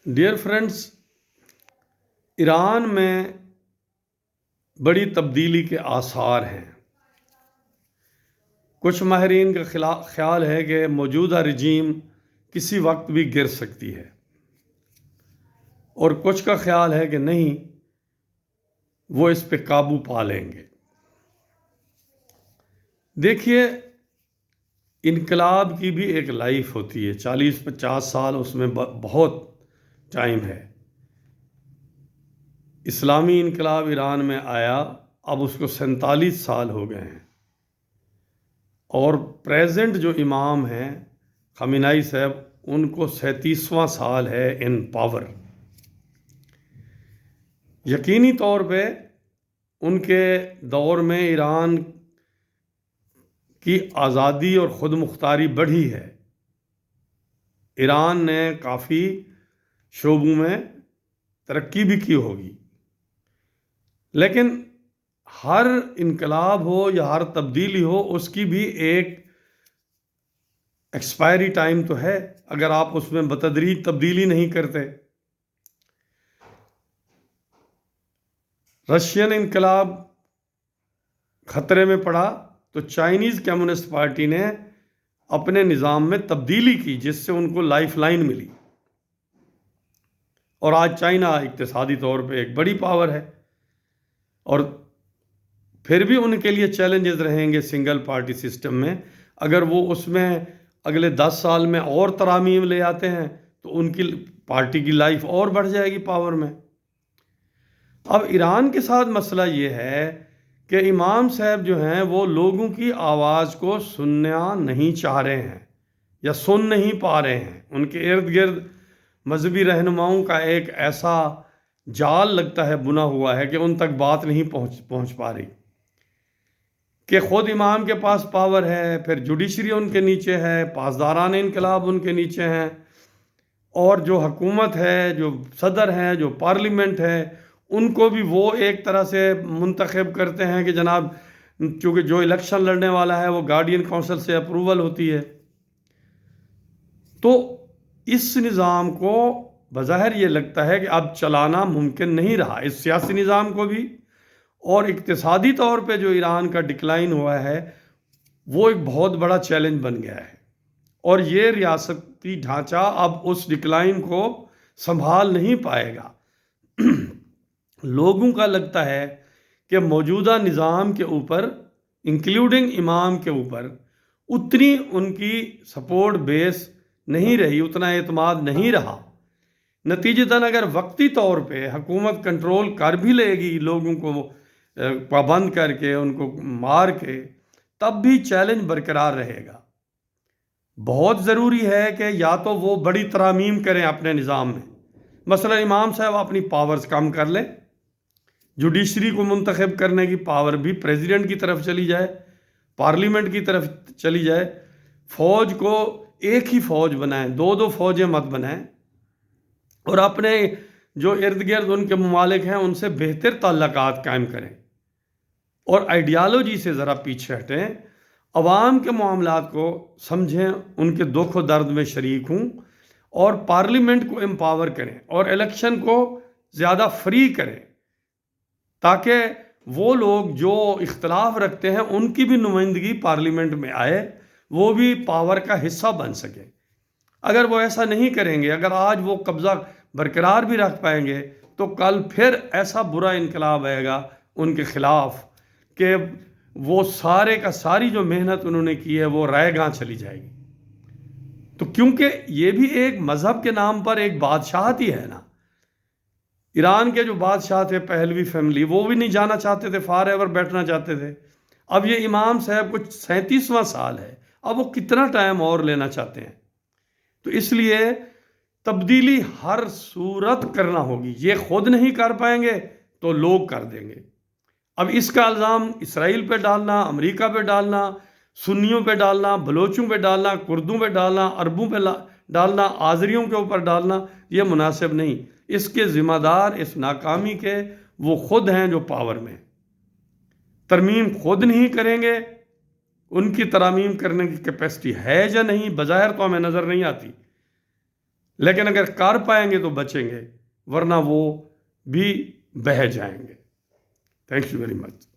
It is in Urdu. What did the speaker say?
ڈیئر فرینڈس، ایران میں بڑی تبدیلی کے آثار ہیں۔ کچھ ماہرین کا خیال ہے کہ موجودہ رجیم کسی وقت بھی گر سکتی ہے، اور کچھ کا خیال ہے کہ نہیں، وہ اس پہ قابو پا لیں گے۔ دیکھیے، انقلاب کی بھی ایک لائف ہوتی ہے، 40-50 سال اس میں بہت ٹائم ہے۔ اسلامی انقلاب ایران میں آیا، اب اس کو 47 سال ہو گئے ہیں، اور پریزنٹ جو امام ہیں خامنہ ای صاحب، ان کو 37واں سال ہے ان پاور۔ یقینی طور پہ ان کے دور میں ایران کی آزادی اور خود مختاری بڑھی ہے۔ ایران نے کافی شعبوں میں ترقی بھی کی ہوگی، لیکن ہر انقلاب ہو یا ہر تبدیلی ہو، اس کی بھی ایک ایکسپائری ٹائم تو ہے، اگر آپ اس میں بتدریج تبدیلی نہیں کرتے۔ رشین انقلاب خطرے میں پڑا تو چائنیز کمیونسٹ پارٹی نے اپنے نظام میں تبدیلی کی، جس سے ان کو لائف لائن ملی، اور آج چائنا اقتصادی طور پہ ایک بڑی پاور ہے۔ اور پھر بھی ان کے لیے چیلنجز رہیں گے سنگل پارٹی سسٹم میں۔ اگر وہ اس میں اگلے 10 سال میں اور ترامیم لے آتے ہیں تو ان کی پارٹی کی لائف اور بڑھ جائے گی پاور میں۔ اب ایران کے ساتھ مسئلہ یہ ہے کہ امام صاحب جو ہیں وہ لوگوں کی آواز کو سننا نہیں چاہ رہے ہیں یا سن نہیں پا رہے ہیں۔ ان کے ارد گرد مذہبی رہنماؤں کا ایک ایسا جال لگتا ہے بنا ہوا ہے کہ ان تک بات نہیں پہنچ پا رہی، کہ خود امام کے پاس پاور ہے، پھر جوڈیشری ان کے نیچے ہے، پاسداران انقلاب ان کے نیچے ہیں، اور جو حکومت ہے، جو صدر ہیں، جو پارلیمنٹ ہے، ان کو بھی وہ ایک طرح سے منتخب کرتے ہیں کہ جناب، چونکہ جو الیکشن لڑنے والا ہے وہ گارڈین کونسل سے اپروول ہوتی ہے۔ تو اس نظام کو بظاہر یہ لگتا ہے کہ اب چلانا ممکن نہیں رہا، اس سیاسی نظام کو بھی، اور اقتصادی طور پہ جو ایران کا ڈکلائن ہوا ہے وہ ایک بہت بڑا چیلنج بن گیا ہے، اور یہ ریاستی ڈھانچہ اب اس ڈکلائن کو سنبھال نہیں پائے گا۔ لوگوں کا لگتا ہے کہ موجودہ نظام کے اوپر، انکلوڈنگ امام کے اوپر، اتنی ان کی سپورٹ بیس نہیں رہی، اتنا اعتماد نہیں رہا۔ نتیجتاً اگر وقتی طور پہ حکومت کنٹرول کر بھی لے گی، لوگوں کو پابند کر کے، ان کو مار کے، تب بھی چیلنج برقرار رہے گا۔ بہت ضروری ہے کہ یا تو وہ بڑی ترامیم کریں اپنے نظام میں، مثلا امام صاحب اپنی پاورز کم کر لیں، جوڈیشری کو منتخب کرنے کی پاور بھی پریزیڈنٹ کی طرف چلی جائے، پارلیمنٹ کی طرف چلی جائے، فوج کو ایک ہی فوج بنائیں، 2 فوجیں مت بنائیں، اور اپنے جو ارد گرد ان کے ممالک ہیں ان سے بہتر تعلقات قائم کریں، اور آئیڈیالوجی سے ذرا پیچھے ہٹیں، عوام کے معاملات کو سمجھیں، ان کے دکھ و درد میں شریک ہوں، اور پارلیمنٹ کو امپاور کریں، اور الیکشن کو زیادہ فری کریں، تاکہ وہ لوگ جو اختلاف رکھتے ہیں ان کی بھی نمائندگی پارلیمنٹ میں آئے، وہ بھی پاور کا حصہ بن سکے۔ اگر وہ ایسا نہیں کریں گے، اگر آج وہ قبضہ برقرار بھی رکھ پائیں گے، تو کل پھر ایسا برا انقلاب آئے گا ان کے خلاف کہ وہ سارے کا ساری جو محنت انہوں نے کی ہے وہ رائے گاں چلی جائے گی۔ تو کیونکہ یہ بھی ایک مذہب کے نام پر ایک بادشاہت ہی ہے نا۔ ایران کے جو بادشاہ تھے پہلوی فیملی، وہ بھی نہیں جانا چاہتے تھے، فار ایور بیٹھنا چاہتے تھے۔ اب یہ امام صاحب کچھ 37واں سال ہے، اب وہ کتنا ٹائم اور لینا چاہتے ہیں؟ تو اس لیے تبدیلی ہر صورت کرنا ہوگی، یہ خود نہیں کر پائیں گے تو لوگ کر دیں گے۔ اب اس کا الزام اسرائیل پہ ڈالنا، امریکہ پہ ڈالنا، سنیوں پہ ڈالنا، بلوچوں پہ ڈالنا، کردوں پہ ڈالنا، عربوں پہ ڈالنا، آذریوں کے اوپر ڈالنا، یہ مناسب نہیں۔ اس کے ذمہ دار، اس ناکامی کے، وہ خود ہیں جو پاور میں۔ ترمیم خود نہیں کریں گے، ان کی ترامیم کرنے کی کیپیسٹی ہے یا نہیں، بظاہر تو ہمیں نظر نہیں آتی، لیکن اگر کر پائیں گے تو بچیں گے، ورنہ وہ بھی بہہ جائیں گے۔ Thank you very much.